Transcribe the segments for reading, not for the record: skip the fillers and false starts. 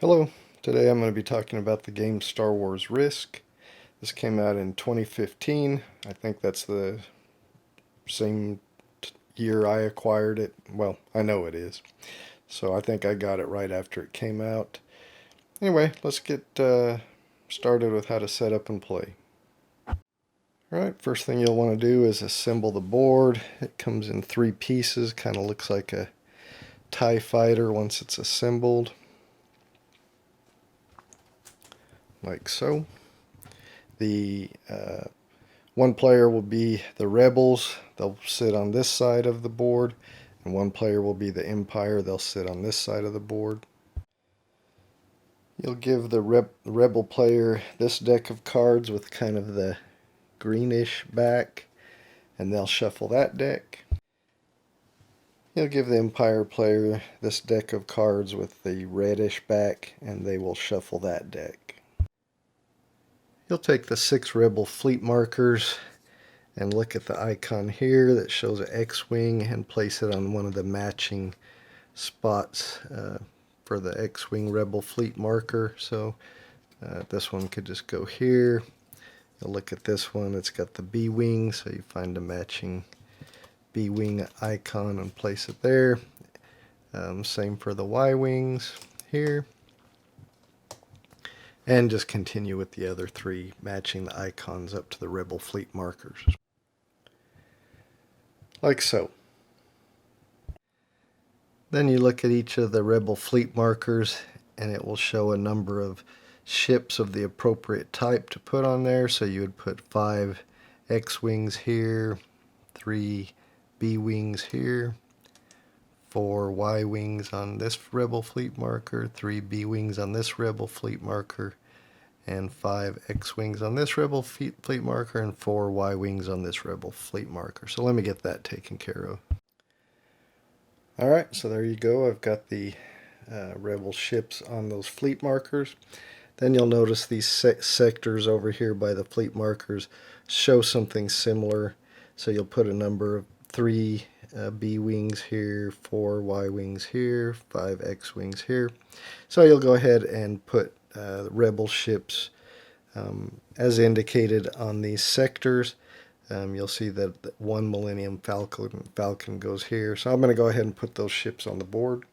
Hello, today I'm going to be talking about the game Star Wars Risk. This came out in 2015. I think that's the same year I acquired it. Well, I know it is. So I think I got it right after it came out. Anyway, let's get started with how to set up and play. Alright, first thing you'll want to do is assemble the board. It comes in three pieces, kind of looks like a TIE fighter once it's assembled. Like so. The one player will be the rebels. They'll sit on this side of the board. And one player will be the Empire. They'll sit on this side of the board. You'll give the rebel player this deck of cards with kind of the greenish back. And they'll shuffle that deck. You'll give the Empire player this deck of cards with the reddish back. And they will shuffle that deck. You'll take the 6 rebel fleet markers and look at the icon here that shows an X-Wing and place it on one of the matching spots for the X-Wing Rebel Fleet marker. So this one could just go here. You'll look at this one, it's got the B-Wing, so you find a matching B-Wing icon and place it there. Same for the Y-Wings here. And just continue with the other 3, matching the icons up to the Rebel Fleet markers. Like so. Then you look at each of the Rebel Fleet markers and it will show a number of ships of the appropriate type to put on there. So you would put 5 X-Wings here, 3 B-Wings here, 4 Y-Wings on this Rebel Fleet marker, 3 B-Wings on this Rebel Fleet marker, and 5 X-Wings on this Rebel Fleet marker, and 4 Y-Wings on this Rebel Fleet marker. So let me get that taken care of. Alright, so there you go. I've got the Rebel ships on those fleet markers. Then you'll notice these sectors over here by the fleet markers show something similar. So you'll put a number of 3 B-Wings here, 4 Y-Wings here, 5 X-Wings here. So you'll go ahead and put Rebel ships as indicated on these sectors. You'll see that 1 Millennium Falcon goes here. So I'm going to go ahead and put those ships on the board.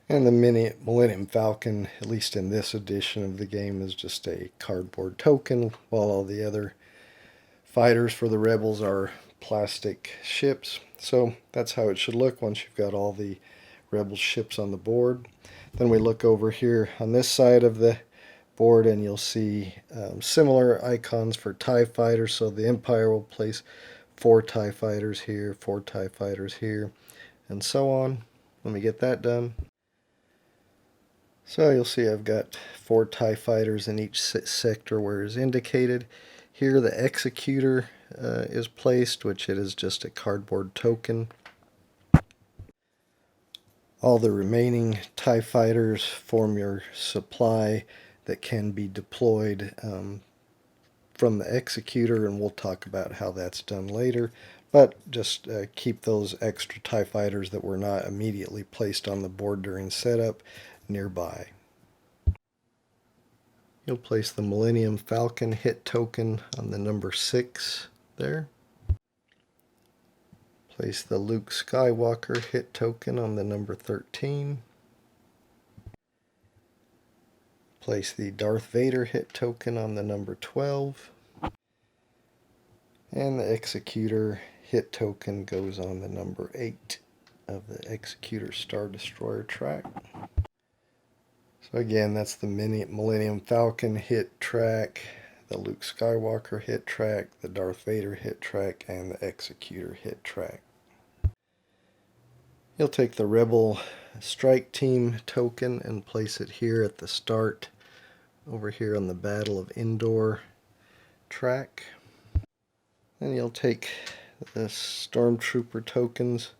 And the Millennium Falcon, at least in this edition of the game, is just a cardboard token, while all the other fighters for the Rebels are plastic ships. So that's how it should look once you've got all the Rebel ships on the board. Then we look over here on this side of the board and you'll see similar icons for TIE fighters. So the Empire will place 4 TIE fighters here, 4 TIE fighters here, and so on. Let me get that done. So you'll see I've got 4 TIE fighters in each sector where is indicated. Here the Executor is placed, which it is just a cardboard token. All the remaining TIE fighters form your supply that can be deployed from the Executor, and we'll talk about how that's done later. But just keep those extra TIE fighters that were not immediately placed on the board during setup nearby. You'll place the Millennium Falcon hit token on the number 6 there. Place the Luke Skywalker hit token on the number 13. Place the Darth Vader hit token on the number 12. And the Executor hit token goes on the number 8 of the Executor Star Destroyer track. So again, that's the Millennium Falcon hit track, the Luke Skywalker hit track, the Darth Vader hit track, and the Executor hit track. You'll take the Rebel Strike Team token and place it here at the start, over here on the Battle of Endor track. Then you'll take the Stormtrooper tokens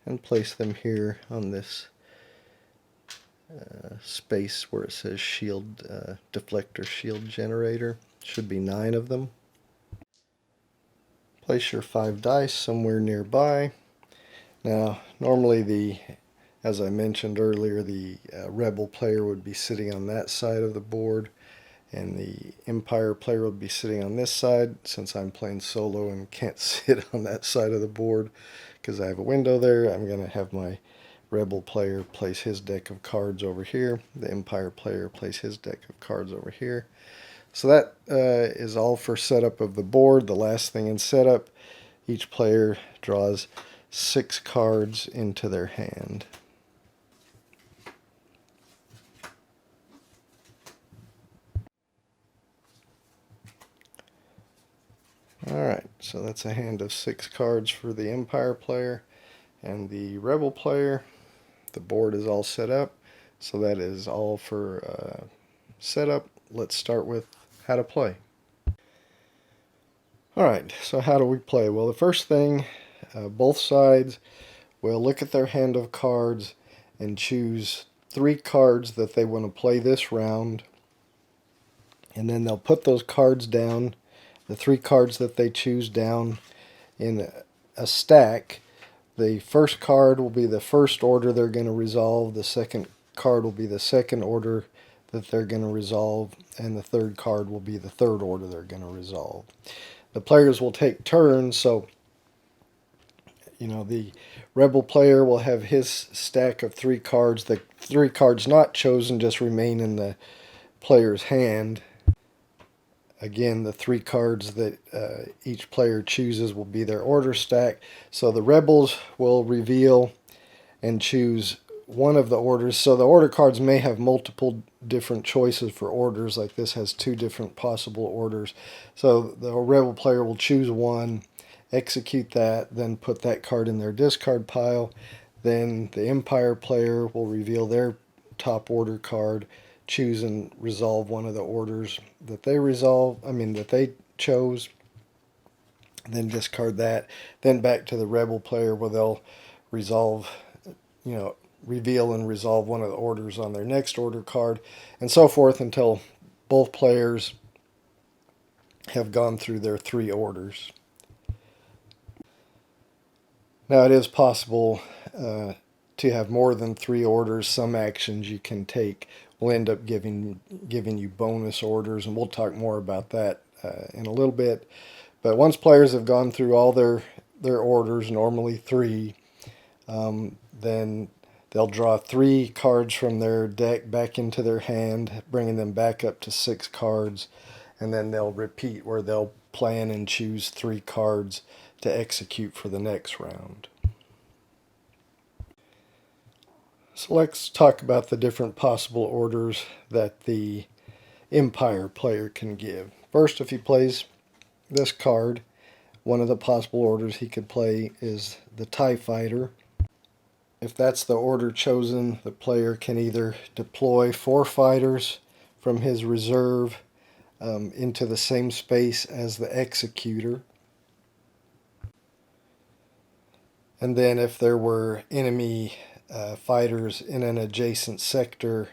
and place them here on this space where it says shield deflector shield generator. Should be 9 of them. Place your 5 dice somewhere nearby. Now normally the As I mentioned earlier, the Rebel player would be sitting on that side of the board, and the Empire player would be sitting on this side. Since I'm playing solo and can't sit on that side of the board because I have a window there, I'm going to have my Rebel player place his deck of cards over here. The Empire player place his deck of cards over here. So that is all for setup of the board. The last thing in setup, each player draws 6 cards into their hand. Alright, so that's a hand of 6 cards for the Empire player and the Rebel player. The board is all set up, so that is all for setup. Let's start with how to play. Alright, so how do we play? Well, the first thing, both sides will look at their hand of cards and choose 3 cards that they want to play this round, and then they'll put those cards down, the 3 cards that they choose, down in a stack. The first card will be the first order they're going to resolve, the second card will be the second order that they're going to resolve, and the third card will be the third order they're going to resolve. The players will take turns, so the Rebel player will have his stack of 3 cards. The 3 cards not chosen just remain in the player's hand. Again, the 3 cards that each player chooses will be their order stack. So the Rebels will reveal and choose one of the orders. So the order cards may have multiple different choices for orders. Like this has 2 different possible orders. So the Rebel player will choose one, execute that, then put that card in their discard pile. Then the Empire player will reveal their top order card, choose and resolve one of the orders that they chose, then discard that. Then back to the Rebel player where they'll resolve, reveal and resolve one of the orders on their next order card, and so forth until both players have gone through their 3 orders. Now it is possible to have more than 3 orders. Some actions you can take will end up giving you bonus orders, and we'll talk more about that in a little bit. But once players have gone through all their orders, normally 3, then they'll draw 3 cards from their deck back into their hand, bringing them back up to 6 cards, and then they'll repeat where they'll plan and choose 3 cards to execute for the next round. So let's talk about the different possible orders that the Empire player can give. First, if he plays this card, one of the possible orders he could play is the TIE Fighter. If that's the order chosen, the player can either deploy 4 fighters from his reserve into the same space as the Executor. And then if there were enemy fighters in an adjacent sector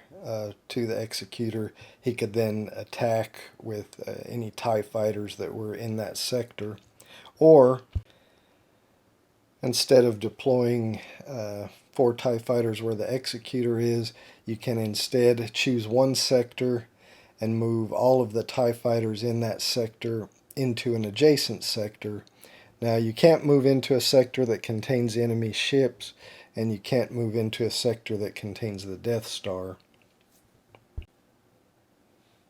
to the Executor, he could then attack with any TIE fighters that were in that sector. Or instead of deploying 4 TIE fighters where the Executor is, you can instead choose one sector and move all of the TIE fighters in that sector into an adjacent sector. Now you can't move into a sector that contains enemy ships, and you can't move into a sector that contains the Death Star.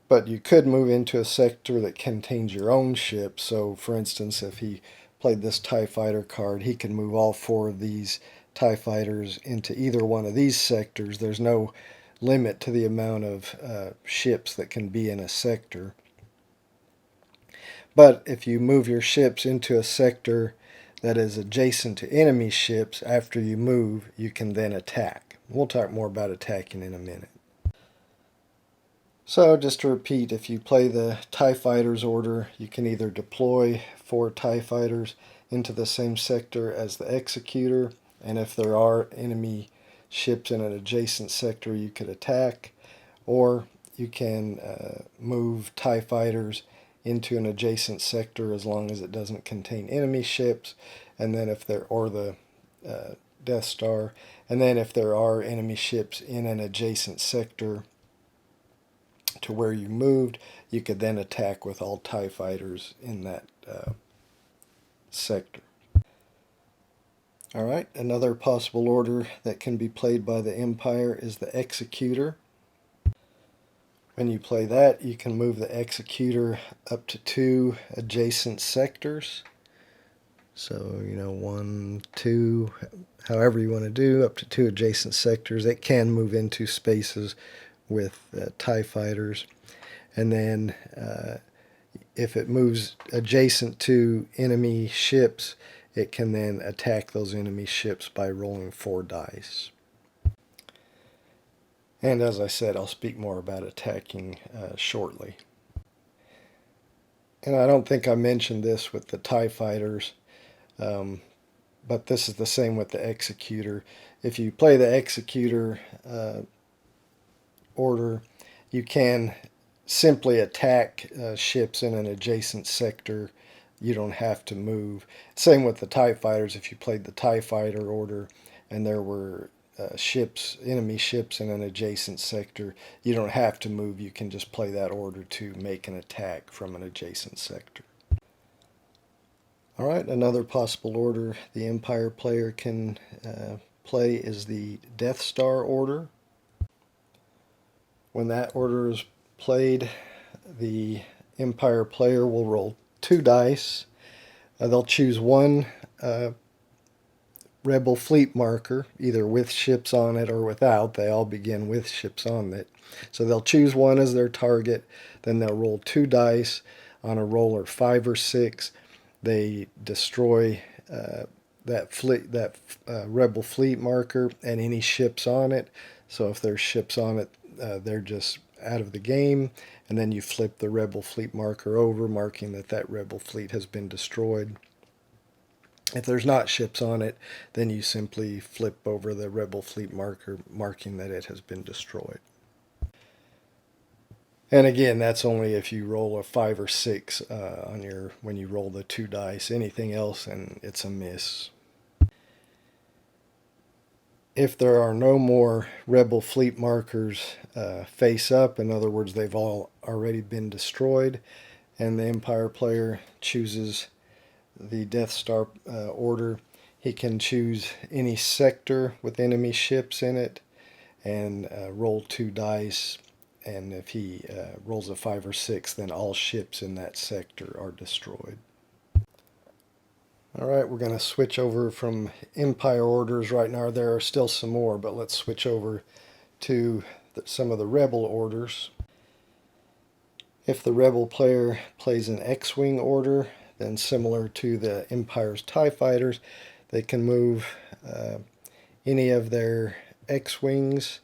But you could move into a sector that contains your own ship. So for instance, if he played this TIE Fighter card, he can move all 4 of these TIE Fighters into either one of these sectors. There's no limit to the amount of ships that can be in a sector. But if you move your ships into a sector that is adjacent to enemy ships, after you move, you can then attack. We'll talk more about attacking in a minute. So just to repeat, if you play the TIE Fighters order, you can either deploy 4 TIE Fighters into the same sector as the Executor, and if there are enemy ships in an adjacent sector, you could attack, or you can move TIE Fighters into an adjacent sector as long as it doesn't contain enemy ships, and then if there, or the Death Star. And then if there are enemy ships in an adjacent sector to where you moved, you could then attack with all TIE fighters in that sector. Alright, another possible order that can be played by the Empire is the Executor. When you play that, you can move the Executor up to 2 adjacent sectors. So, 1, 2, however you want to do, up to 2 adjacent sectors. It can move into spaces with TIE fighters. And then if it moves adjacent to enemy ships, it can then attack those enemy ships by rolling 4 dice. And as I said, I'll speak more about attacking shortly. And I don't think I mentioned this with the TIE fighters, but this is the same with the Executor. If you play the Executor order, you can simply attack ships in an adjacent sector. You don't have to move. Same with the TIE fighters. If you played the TIE fighter order and there were enemy ships in an adjacent sector, you don't have to move. You can just play that order to make an attack from an adjacent sector. Alright, another possible order the Empire player can play is the Death Star order. When that order is played, the Empire player will roll 2 dice. They'll choose 1 Rebel fleet marker, either with ships on it or without. They all begin with ships on it. So they'll choose 1 as their target, then they'll roll 2 dice. On a roll 5 or 6, they destroy that Rebel fleet marker and any ships on it. So if there's ships on it, they're just out of the game, and then you flip the Rebel fleet marker over, marking that that Rebel fleet has been destroyed. If there's not ships on it, then you simply flip over the Rebel fleet marker, marking that it has been destroyed. And again, that's only if you roll a 5 or 6 when you roll the 2 dice. Anything else, and it's a miss. If there are no more Rebel fleet markers face up, in other words, they've all already been destroyed, and the Empire player chooses the Death Star order, he can choose any sector with enemy ships in it and roll 2 dice. And if he rolls a 5 or 6, then all ships in that sector are destroyed. Alright, we're going to switch over from Empire orders right now. There are still some more, but let's switch over to some of the Rebel orders. If the Rebel player plays an X-Wing order, then similar to the Empire's TIE fighters, they can move any of their X-Wings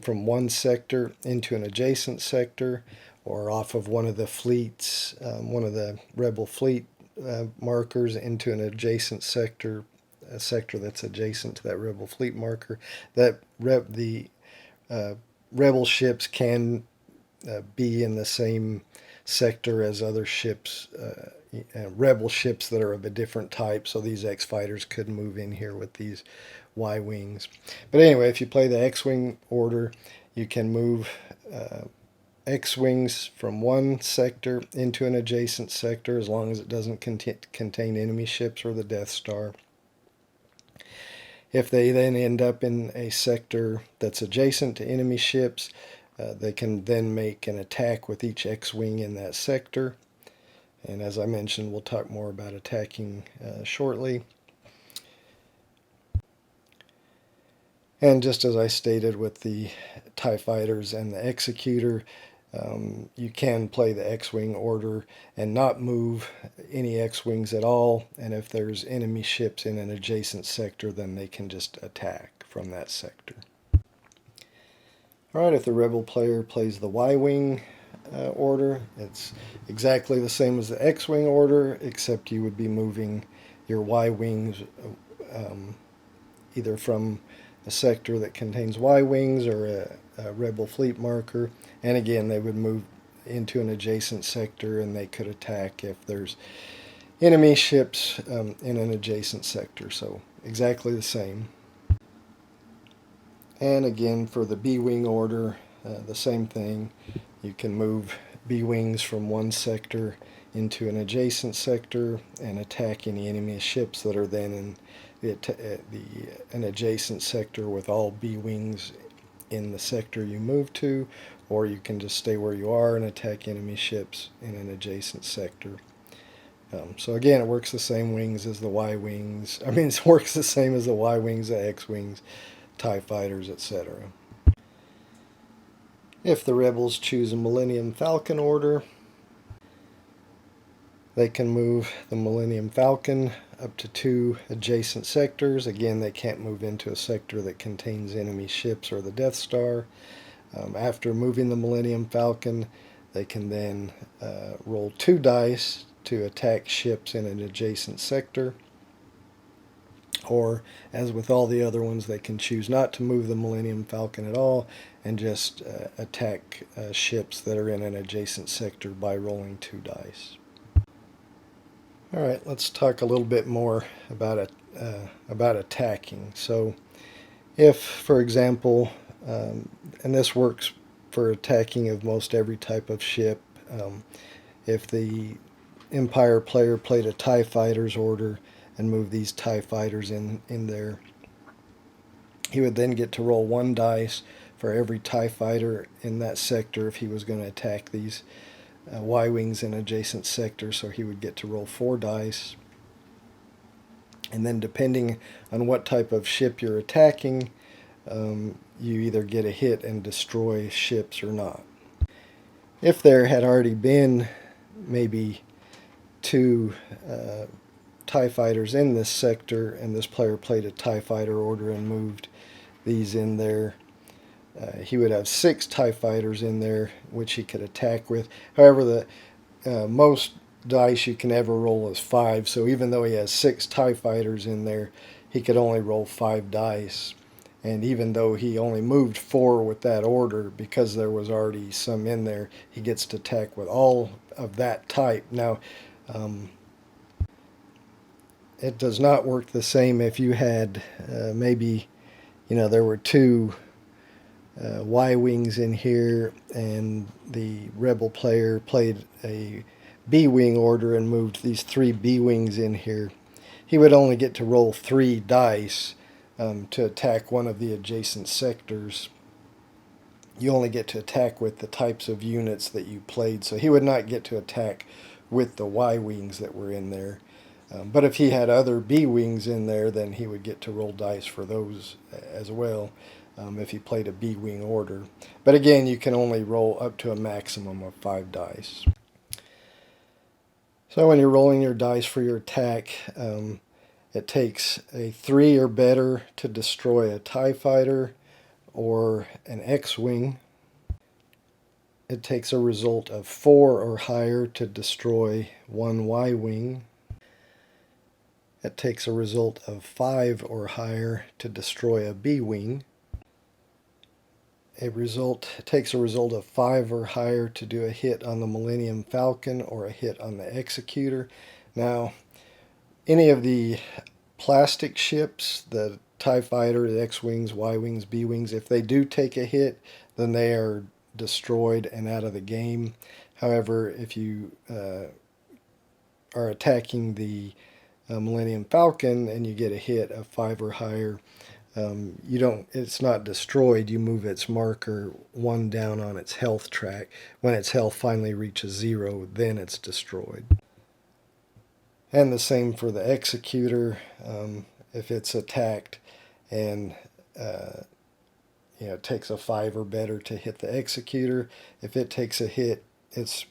from one sector into an adjacent sector, or off of one of the fleets, one of the Rebel fleet markers into an adjacent sector, a sector that's adjacent to that Rebel fleet marker. The Rebel ships can be in the same sector as other ships, Rebel ships that are of a different type, so these X-Fighters could move in here with these Y-Wings. But anyway, if you play the X-Wing order, you can move X-Wings from one sector into an adjacent sector as long as it doesn't contain enemy ships or the Death Star. If they then end up in a sector that's adjacent to enemy ships, they can then make an attack with each X-Wing in that sector. And as I mentioned, we'll talk more about attacking shortly. And just as I stated with the TIE Fighters and the Executor, you can play the X-Wing order and not move any X-Wings at all. And if there's enemy ships in an adjacent sector, then they can just attack from that sector. Alright, if the Rebel player plays the Y-Wing order, it's exactly the same as the X-Wing order, except you would be moving your Y-Wings either from a sector that contains Y-Wings or a Rebel fleet marker, and again they would move into an adjacent sector and they could attack if there's enemy ships in an adjacent sector. So exactly the same. And again, for the B-wing order, the same thing. You can move B-wings from one sector into an adjacent sector and attack any enemy ships that are then in an adjacent sector with all B-wings in the sector you move to, or you can just stay where you are and attack enemy ships in an adjacent sector. So again, it works the same wings as the Y-wings. I mean, it works the same as the Y-wings, the X-wings, TIE fighters, etc. If the rebels choose a Millennium Falcon order, they can move the Millennium Falcon up to 2 adjacent sectors. Again, they can't move into a sector that contains enemy ships or the Death Star. After moving the Millennium Falcon, they can then roll 2 dice to attack ships in an adjacent sector. Or, as with all the other ones, they can choose not to move the Millennium Falcon at all and just attack ships that are in an adjacent sector by rolling 2 dice. Alright, let's talk a little bit more about attacking. So, if, for example, and this works for attacking of most every type of ship, if the Empire player played a TIE Fighters order and moved these TIE Fighters in there, he would then get to roll 1 dice for every TIE Fighter in that sector if he was going to attack these Y-wings in adjacent sectors, so he would get to roll 4 dice. And then depending on what type of ship you're attacking, you either get a hit and destroy ships or not. If there had already been maybe 2 TIE fighters in this sector and this player played a TIE fighter order and moved these in there, he would have 6 TIE fighters in there which he could attack with. However, the most dice you can ever roll is 5, so even though he has 6 TIE fighters in there, he could only roll 5 dice. And even though he only moved 4 with that order, because there was already some in there, he gets to attack with all of that type. Now, it does not work the same if you had maybe, there were 2 Y-wings in here and the rebel player played a B-wing order and moved these 3 B-wings in here. He would only get to roll 3 dice to attack one of the adjacent sectors. You only get to attack with the types of units that you played, so he would not get to attack with the Y-wings that were in there. But if he had other B-wings in there, then he would get to roll dice for those as well if he played a B-wing order. But again, you can only roll up to a maximum of 5 dice. So when you're rolling your dice for your attack, it takes a 3 or better to destroy a TIE fighter or an X-wing. It takes a result of 4 or higher to destroy 1 Y-wing. It takes a result of 5 or higher to destroy a B-wing. It takes a result of 5 or higher to do a hit on the Millennium Falcon or a hit on the Executor. Now, any of the plastic ships, the TIE Fighter, the X-wings, Y-wings, B-wings, if they do take a hit, then they are destroyed and out of the game. However, if you are attacking the Millennium Falcon and you get a hit of 5 or higher, it's not destroyed. You move its marker 1 down on its health track. When its health finally reaches 0, then it's destroyed. And the same for the Executor. If it's attacked and it takes a 5 or better to hit the Executor, if it takes a hit, its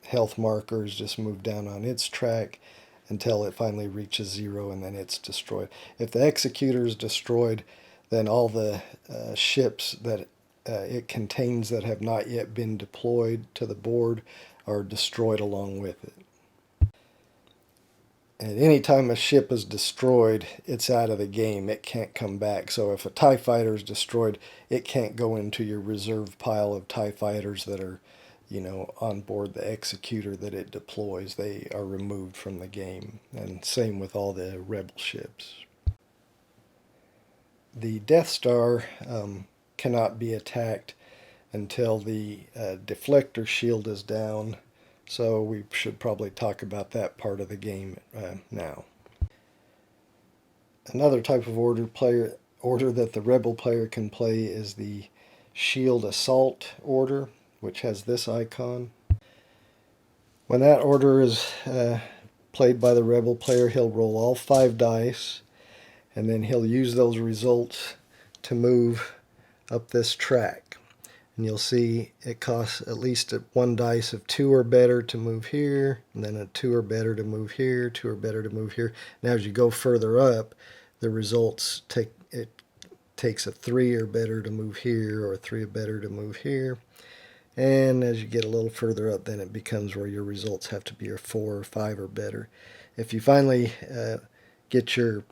health markers just move down on its track until it finally reaches 0, and then it's destroyed. If the Executor is destroyed, then all the ships that it contains that have not yet been deployed to the board are destroyed along with it. And any time a ship is destroyed, it's out of the game. It can't come back. So if a TIE fighter is destroyed, it can't go into your reserve pile of TIE fighters that are on board the Executor that it deploys. They are removed from the game. And same with all the rebel ships. the Death Star cannot be attacked until the deflector shield is down, so we should probably talk about that part of the game now. Another type of order that the Rebel player can play is the Shield Assault order, which has this icon. When that order is played by the Rebel player, he'll roll all 5 dice, and then he'll use those results to move up this track. And you'll see it costs at least 1 dice of 2 or better to move here, and then a 2 or better to move here, 2 or better to move here. Now as you go further up, the results takes a 3 or better to move here, or a 3 or better to move here. And as you get a little further up, then it becomes where your results have to be a 4 or 5 or better. If you finally get your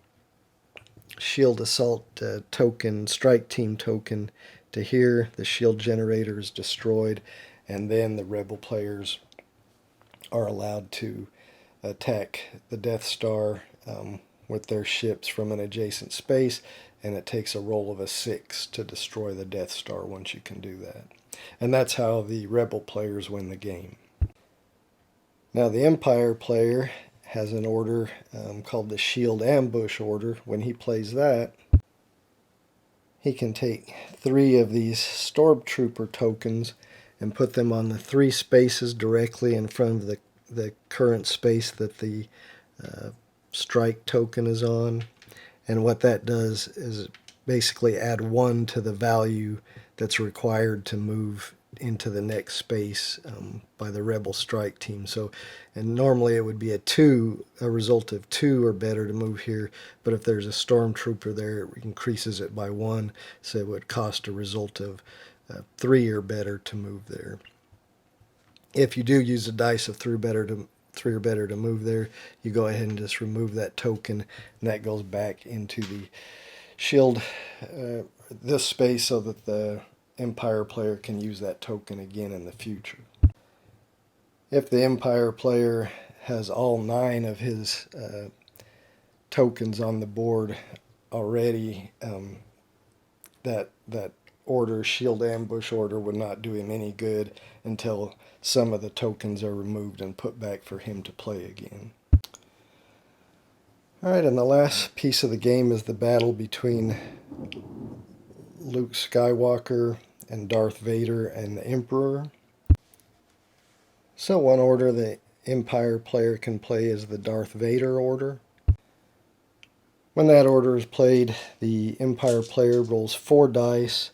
Shield Assault token, Strike Team token, to here, the shield generator is destroyed, and then the Rebel players are allowed to attack the Death Star with their ships from an adjacent space, and it takes a roll of a 6 to destroy the Death Star once you can do that. And that's how the Rebel players win the game. Now the Empire player has an order called the Shield Ambush order. When he plays that, he can take 3 of these Stormtrooper tokens and put them on the 3 spaces directly in front of the current space that the strike token is on. And what that does is basically add 1 to the value that's required to move into the next space by the Rebel strike team. So, and normally it would be a result of 2 or better to move here, but if there's a Stormtrooper there, it increases it by 1, so it would cost a result of 3 or better to move there. If you do use a dice of 3 or better to move there, you go ahead and just remove that token, and that goes back into the shield, this space, so that the Empire player can use that token again in the future. If the Empire player has all 9 of his tokens on the board already, that order, Shield Ambush order, would not do him any good until some of the tokens are removed and put back for him to play again. Alright, and the last piece of the game is the battle between Luke Skywalker and Darth Vader and the Emperor. So one order the Empire player can play is the Darth Vader order. When that order is played, the Empire player rolls 4 dice,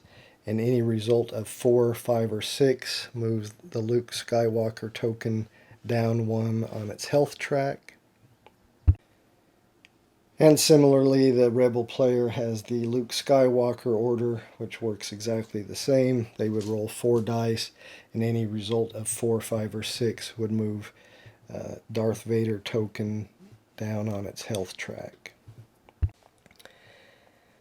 and any result of 4, 5, or 6 moves the Luke Skywalker token down 1 on its health track. And similarly, the Rebel player has the Luke Skywalker order, which works exactly the same. They would roll 4 dice, and any result of 4, 5, or 6 would move Darth Vader token down on its health track.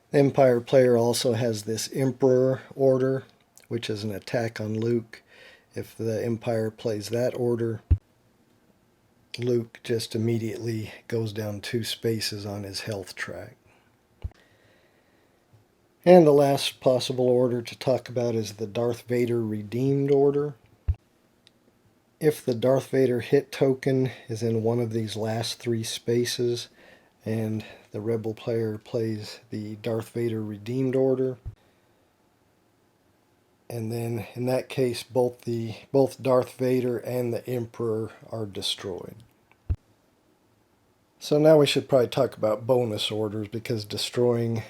The Empire player also has this Emperor order, which is an attack on Luke. If the Empire plays that order, Luke just immediately goes down 2 spaces on his health track. And the last possible order to talk about is the Darth Vader Redeemed order. If the Darth Vader hit token is in one of these last 3 spaces, and the Rebel player plays the Darth Vader Redeemed order, and then in that case both Darth Vader and the Emperor are destroyed. So now we should probably talk about bonus orders, because destroying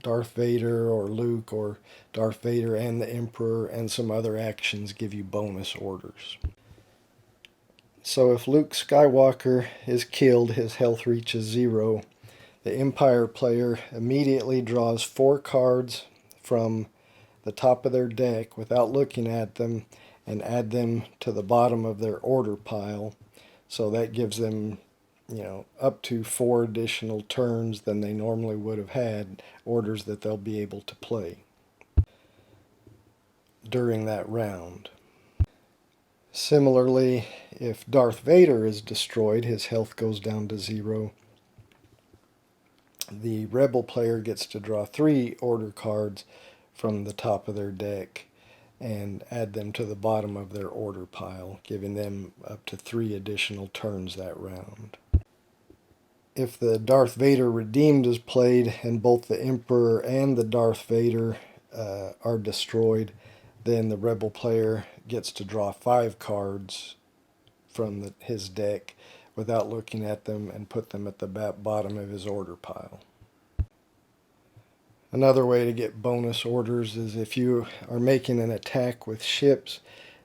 Darth Vader or Luke or Darth Vader and the Emperor and some other actions give you bonus orders. So if Luke Skywalker is killed, his health reaches 0. The Empire player immediately draws 4 cards from the top of their deck without looking at them and add them to the bottom of their order pile. So that gives them, up to 4 additional turns than they normally would have had, orders that they'll be able to play during that round. Similarly, if Darth Vader is destroyed, his health goes down to 0. the rebel player gets to draw 3 order cards from the top of their deck and add them to the bottom of their order pile, giving them up to 3 additional turns that round. If the Darth Vader Redeemed is played and both the Emperor and the Darth Vader are destroyed, then the rebel player gets to draw 5 cards from his deck without looking at them and put them at the bottom of his order pile. Another way to get bonus orders is if you are making an attack with ships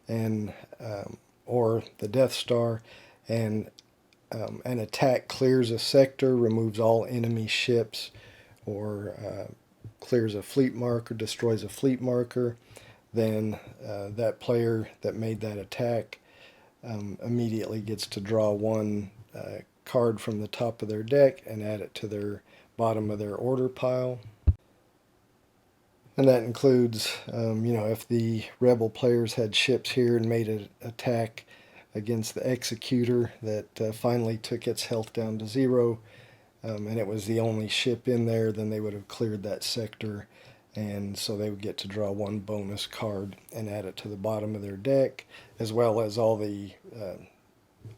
and or the Death Star, and an attack clears a sector, removes all enemy ships, or clears a fleet marker, destroys a fleet marker, then that player that made that attack immediately gets to draw 1 card from the top of their deck and add it to their bottom of their order pile. And that includes, if the rebel players had ships here and made an attack against the Executor that finally took its health down to 0, and it was the only ship in there, then they would have cleared that sector, and so they would get to draw 1 bonus card and add it to the bottom of their deck, as well as all the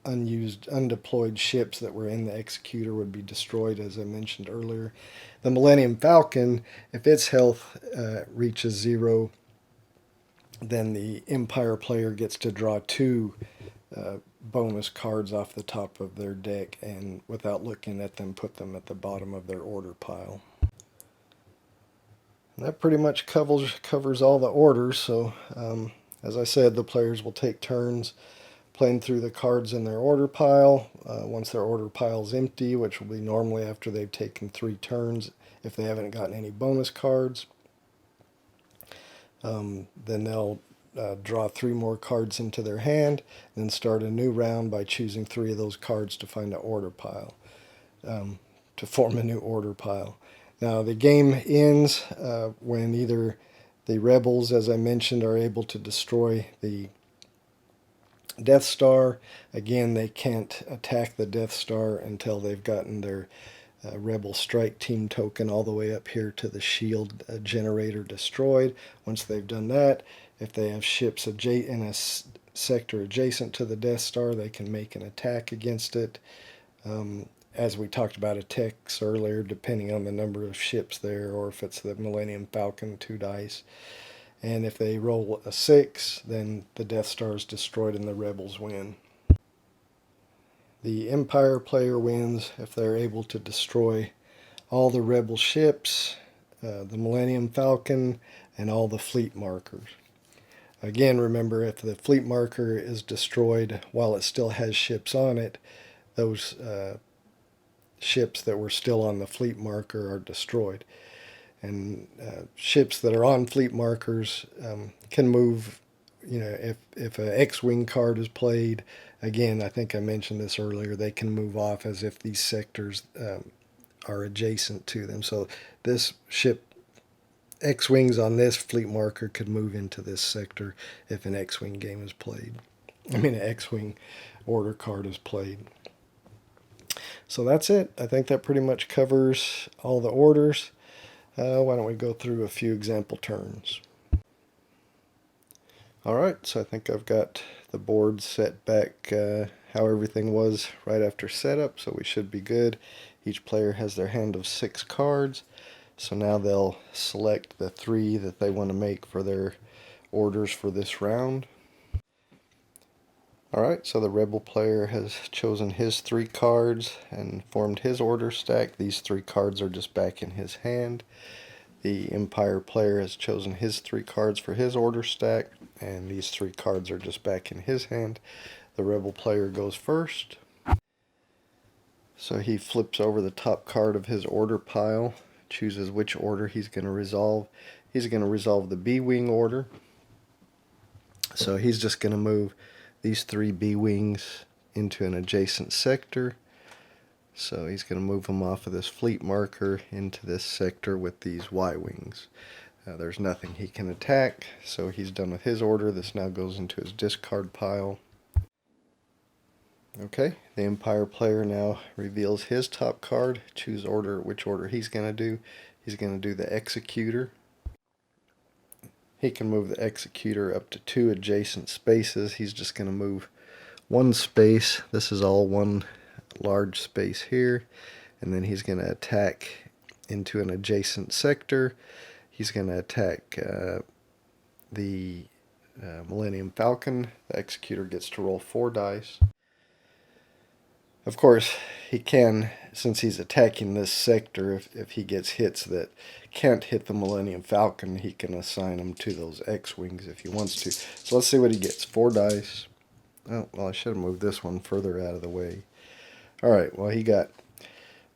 unused, undeployed ships that were in the Executor would be destroyed, as I mentioned earlier. The Millennium Falcon, if its health reaches 0, then the Empire player gets to draw 2 bonus cards off the top of their deck, and without looking at them, put them at the bottom of their order pile. And that pretty much covers all the orders. So as I said, the players will take turns playing through the cards in their order pile. Once their order pile is empty, which will be normally after they've taken 3 turns if they haven't gotten any bonus cards, then they'll draw 3 more cards into their hand, and start a new round by choosing 3 of those cards to find an order pile, to form a new order pile. Now the game ends when either the rebels, as I mentioned, are able to destroy the Death Star. Again, they can't attack the Death Star until they've gotten their Rebel Strike Team token all the way up here to the shield generator destroyed. Once they've done that, if they have ships in a sector adjacent to the Death Star, they can make an attack against it. As we talked about attacks earlier, depending on the number of ships there, or if it's the Millennium Falcon, 2 dice. And if they roll a 6, then the Death Star is destroyed and the Rebels win. The Empire player wins if they're able to destroy all the Rebel ships, the Millennium Falcon, and all the fleet markers. Again, remember, if the fleet marker is destroyed while it still has ships on it, those ships that were still on the fleet marker are destroyed. And ships that are on fleet markers can move, if an X-Wing card is played, again, I think I mentioned this earlier, they can move off as if these sectors are adjacent to them. So this ship, X-Wings on this fleet marker, could move into this sector if an X-Wing game is played. An X-Wing order card is played. So that's it. I think that pretty much covers all the orders. Why don't we go through a few example turns. Alright, so I think I've got the board set back how everything was right after setup, so we should be good. Each player has their hand of 6 cards, so now they'll select the 3 that they want to make for their orders for this round. Alright, so the Rebel player has chosen his 3 cards and formed his order stack. These 3 cards are just back in his hand. The Empire player has chosen his 3 cards for his order stack, and these 3 cards are just back in his hand. The Rebel player goes first. So he flips over the top card of his order pile, chooses which order he's going to resolve. He's going to resolve the B-Wing order. So he's just going to move these 3 B-Wings into an adjacent sector. So he's going to move them off of this fleet marker into this sector with these Y-Wings. There's nothing he can attack, so he's done with his order. This now goes into his discard pile. Okay, the Empire player now reveals his top card. Choose which order he's going to do. He's going to do the Executor. He can move the Executor up to 2 adjacent spaces. He's just going to move one space. This is all one large space here. And then he's going to attack into an adjacent sector. He's going to attack the Millennium Falcon. The Executor gets to roll 4 dice. Of course, he can, since he's attacking this sector, if he gets hits that can't hit the Millennium Falcon, he can assign them to those X-Wings if he wants to. So let's see what he gets. 4 dice. Oh, well, I should have moved this one further out of the way. Alright, well, he got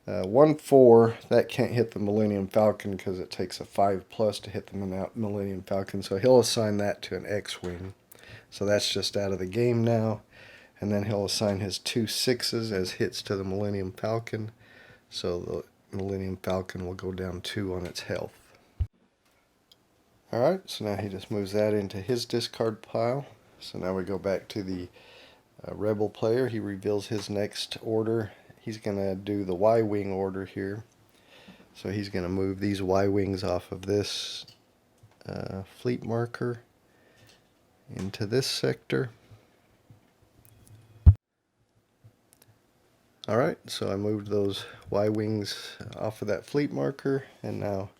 1-4. That can't hit the Millennium Falcon because it takes a 5+ to hit the Millennium Falcon. So he'll assign that to an X-Wing. So that's just out of the game now. And then he'll assign his 2 6s as hits to the Millennium Falcon. So the Millennium Falcon will go down 2 on its health. Alright, so now he just moves that into his discard pile. So now we go back to the Rebel player. He reveals his next order. He's going to do the Y-Wing order here. So he's going to move these Y-Wings off of this fleet marker into this sector. Alright, so I moved those Y-Wings off of that fleet marker, and now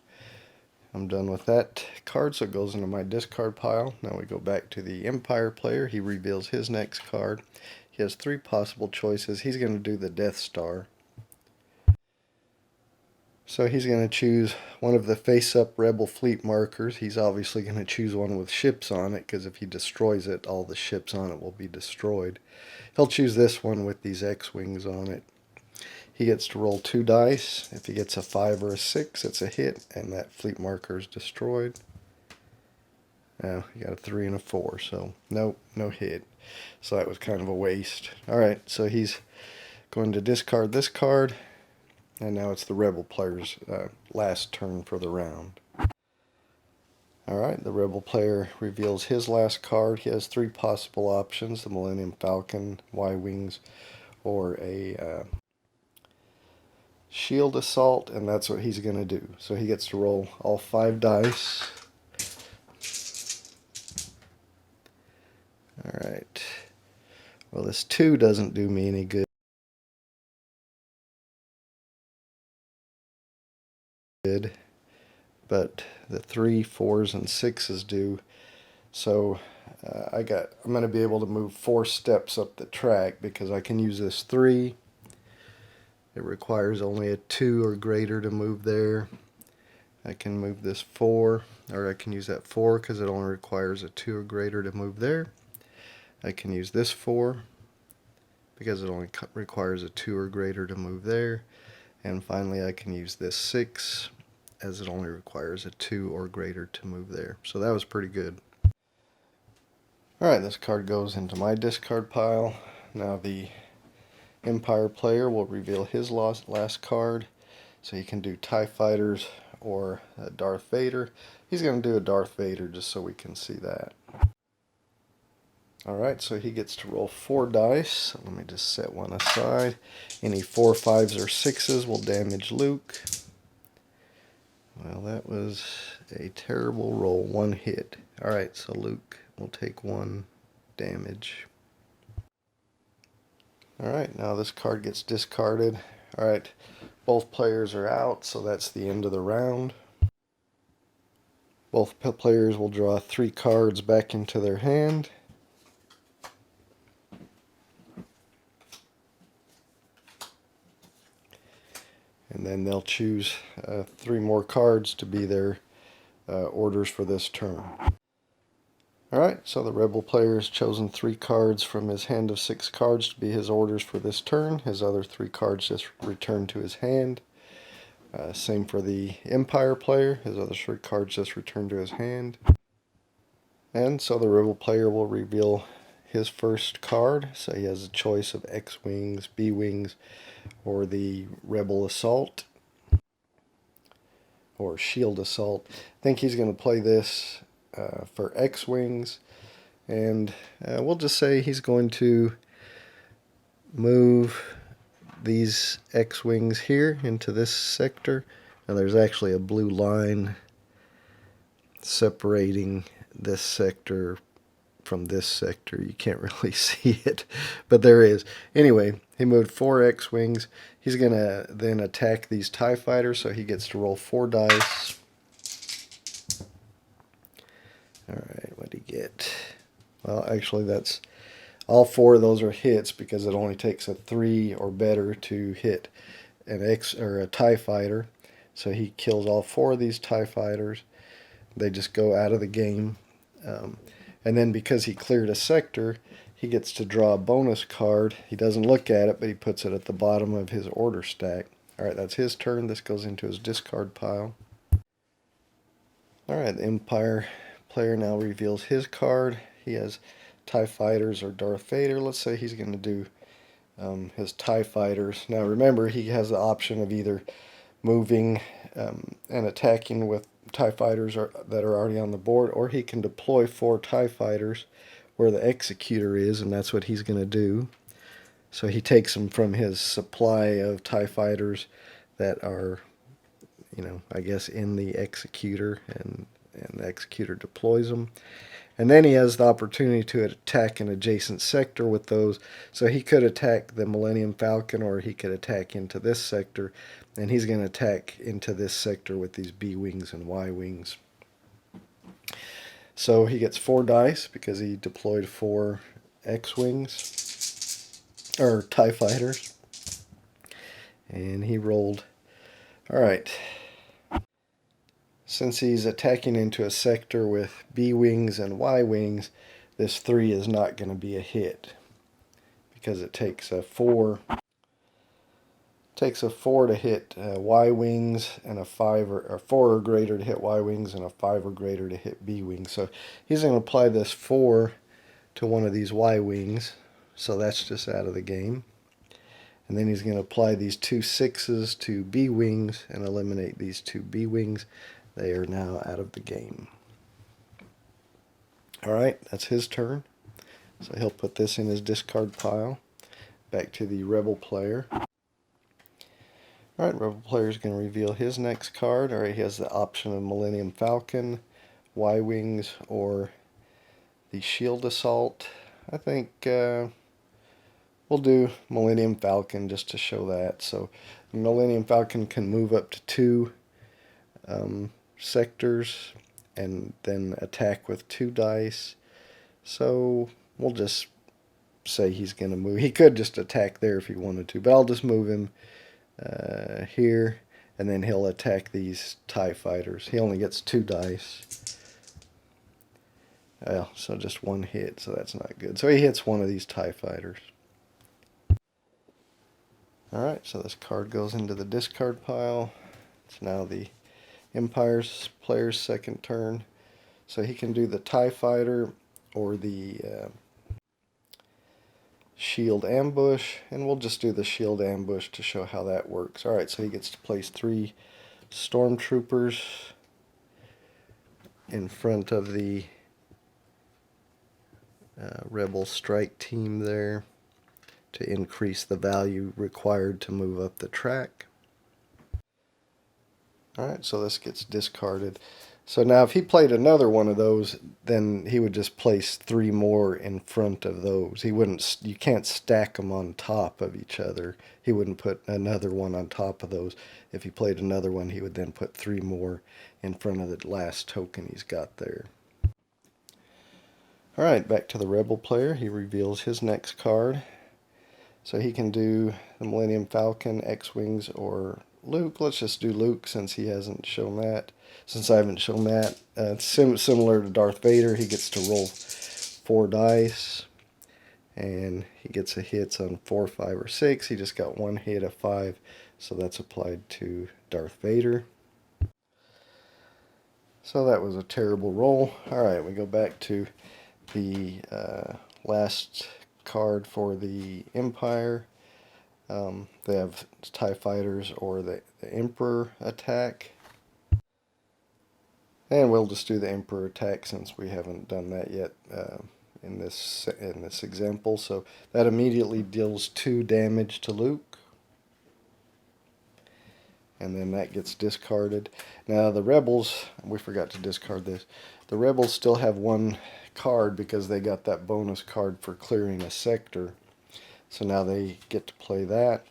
I'm done with that card, so it goes into my discard pile. Now we go back to the Empire player. He reveals his next card. He has 3 possible choices. He's going to do the Death Star. So he's going to choose one of the face-up Rebel fleet markers. He's obviously going to choose one with ships on it, because if he destroys it, all the ships on it will be destroyed. He'll choose this one with these X-Wings on it. He gets to roll 2 dice. If he gets a 5 or a 6, it's a hit, and that fleet marker is destroyed. Now, he got a 3 and a 4, so no hit. So that was kind of a waste. Alright, so he's going to discard this card, and now it's the Rebel player's last turn for the round. Alright, the Rebel player reveals his last card. He has 3 possible options: the Millennium Falcon, Y-Wings, or a Shield Assault, and that's what he's going to do. So he gets to roll all 5 dice. Alright. Well, this 2 doesn't do me any good. But the 3, 4s, and 6s do. So I'm going to be able to move 4 steps up the track because I can use this 3. It requires only a 2 or greater to move there. I can move this 4, or I can use that 4 because it only requires a 2 or greater to move there. I can use this 4 because it only requires a 2 or greater to move there. And finally I can use this 6 as it only requires a 2 or greater to move there. So that was pretty good. Alright, this card goes into my discard pile. Now the Empire player will reveal his last card. So he can do TIE Fighters or Darth Vader. He's going to do a Darth Vader just so we can see that. Alright, so he gets to roll 4 dice. So let me just set one aside. Any 4, 5s, or 6s will damage Luke. Well, that was a terrible roll. 1 hit. Alright, so Luke will take 1 damage. Alright, now this card gets discarded. Alright, both players are out, so that's the end of the round. Both players will draw 3 cards back into their hand. And then they'll choose 3 more cards to be their orders for this turn. Alright, so the Rebel player has chosen 3 cards from his hand of 6 cards to be his orders for this turn. His other 3 cards just return to his hand. Same for the Empire player. His other 3 cards just return to his hand. And so the Rebel player will reveal his first card. So he has a choice of X-Wings, B-Wings, or the Rebel Assault, or Shield Assault. I think he's going to play this for X-Wings, and we'll just say he's going to move these X-Wings here into this sector. Now there's actually a blue line separating this sector from this sector. You can't really see it, but there is. Anyway, he moved 4 X-Wings. He's going to then attack these TIE fighters, so he gets to roll 4 dice. Alright, what did he get? Well, actually, that's all 4 of those are hits because it only takes a 3 or better to hit an a TIE fighter. So he kills all 4 of these TIE fighters. They just go out of the game. And then because he cleared a sector, he gets to draw a bonus card. He doesn't look at it, but he puts it at the bottom of his order stack. Alright, that's his turn. This goes into his discard pile. Alright, the Empire player now reveals his card. He has TIE Fighters or Darth Vader. Let's say he's going to do his TIE Fighters. Now remember, he has the option of either moving and attacking with TIE Fighters that are already on the board, or he can deploy 4 TIE Fighters where the Executor is, and that's what he's going to do. So he takes them from his supply of TIE Fighters that are, I guess in the Executor, and the Executor deploys them. And then he has the opportunity to attack an adjacent sector with those. So he could attack the Millennium Falcon, or he could attack into this sector. And he's going to attack into this sector with these B-Wings and Y-Wings. So he gets 4 dice because he deployed 4 X-Wings, or TIE Fighters. And he rolled. Alright. Since he's attacking into a sector with B-Wings and Y-Wings, this 3 is not going to be a hit because it takes a 4 to hit Y-Wings, and a 5 or 4 or greater to hit Y-Wings, and a 5 or greater to hit B-Wings. So he's going to apply this 4 to one of these Y-Wings, so that's just out of the game. And then he's going to apply these 2 6s to B-Wings and eliminate these 2 B-Wings. They are now out of the game. Alright, that's his turn. So he'll put this in his discard pile. Back to the Rebel player. Alright, Rebel player is going to reveal his next card. Alright, he has the option of Millennium Falcon, Y-Wings, or the Shield Assault. I think we'll do Millennium Falcon just to show that. So the Millennium Falcon can move up to 2 sectors and then attack with 2 dice. So we'll just say he's going to move. He could just attack there if he wanted to, but I'll just move him here, and then he'll attack these TIE Fighters. He only gets 2 dice. Well, so just 1 hit, so that's not good. So he hits one of these TIE Fighters. Alright, so this card goes into the discard pile. It's now the Empire's player's second turn. So he can do the TIE Fighter or the Shield Ambush, and we'll just do the Shield Ambush to show how that works. Alright, so he gets to place 3 Stormtroopers in front of the Rebel strike team there to increase the value required to move up the track. Alright, so this gets discarded. So now if he played another one of those, then he would just place 3 more in front of those. He wouldn't. You can't stack them on top of each other. He wouldn't put another one on top of those. If he played another one, he would then put 3 more in front of the last token he's got there. Alright, back to the Rebel player. He reveals his next card. So he can do the Millennium Falcon, X-Wings, or Luke. Let's just do Luke since he hasn't shown that. Since I haven't shown that. It's similar to Darth Vader. He gets to roll 4 dice. And he gets a hits on 4, 5, or 6. He just got 1 hit of 5. So that's applied to Darth Vader. So that was a terrible roll. Alright, we go back to the last card for the Empire. They have TIE Fighters or the Emperor attack. And we'll just do the Emperor attack since we haven't done that yet in this example. So that immediately deals 2 damage to Luke. And then that gets discarded. Now the rebels, we forgot to discard this. The rebels still have 1 card because they got that bonus card for clearing a sector. So now they get to play that,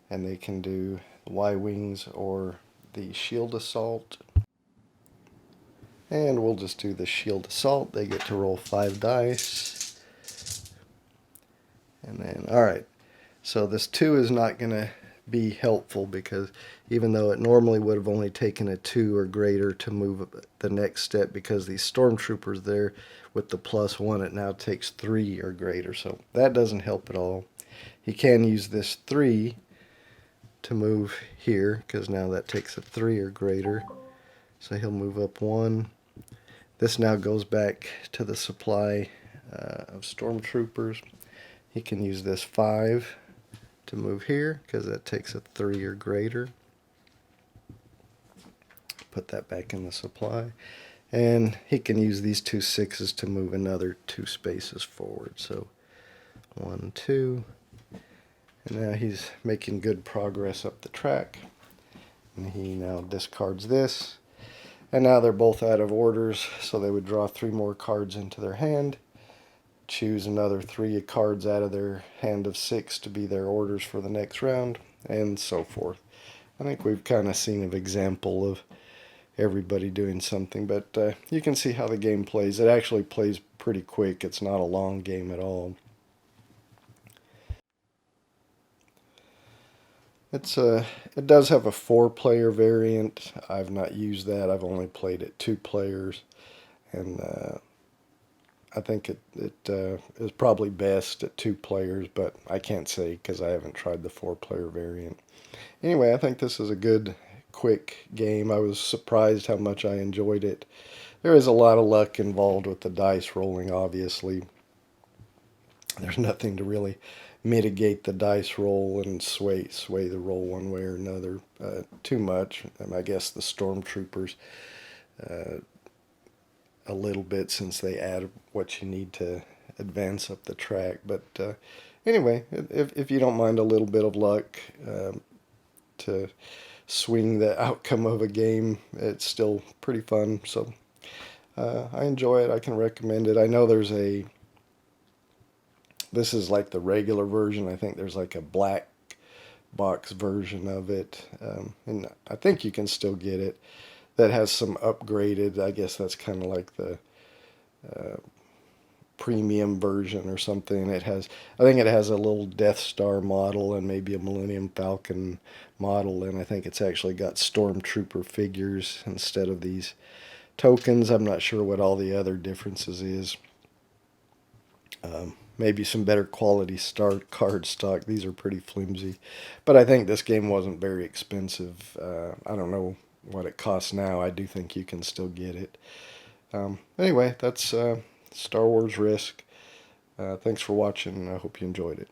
and they can do the Y-Wings or the Shield Assault. And we'll just do the Shield Assault. They get to roll 5 dice. And then, alright, so this 2 is not going to be helpful because even though it normally would have only taken a 2 or greater to move the next step, because these stormtroopers there with the +1, it now takes 3 or greater, so that doesn't help at all. He can use this 3 to move here because now that takes a 3 or greater, so he'll move up 1. This now goes back to the supply of stormtroopers. He can use this 5 to move here because that takes a 3 or greater. Put that back in the supply. And he can use these 2 6s to move another 2 spaces forward. So 1, 2. And now he's making good progress up the track. And he now discards this. And now they're both out of orders, so they would draw 3 more cards into their hand. Choose another 3 cards out of their hand of 6 to be their orders for the next round, and so forth. I think we've kind of seen an example of everybody doing something, but you can see how the game plays. It actually plays pretty quick. It's not a long game at all. It does have a 4-player variant. I've not used that. I've only played it 2 players, and I think it is probably best at 2 players, but I can't say because I haven't tried the 4-player variant. Anyway, I think this is a good, quick game. I was surprised how much I enjoyed it. There is a lot of luck involved with the dice rolling, obviously. There's nothing to really mitigate the dice roll and sway the roll one way or another too much. I guess the stormtroopers a little bit, since they add what you need to advance up the track. But anyway, if you don't mind a little bit of luck to swing the outcome of a game, it's still pretty fun. So I enjoy it. I can recommend it. I know there's this is like the regular version. I think there's like a black box version of it, and I think you can still get it. That has some upgraded, I guess that's kind of like the premium version or something. I think it has a little Death Star model and maybe a Millennium Falcon model, and I think it's actually got Stormtrooper figures instead of these tokens. I'm not sure what all the other differences is. Maybe some better quality card stock. These are pretty flimsy. But I think this game wasn't very expensive. I don't know what it costs now. I do think you can still get it. Anyway, that's Star Wars Risk. Thanks for watching. I hope you enjoyed it.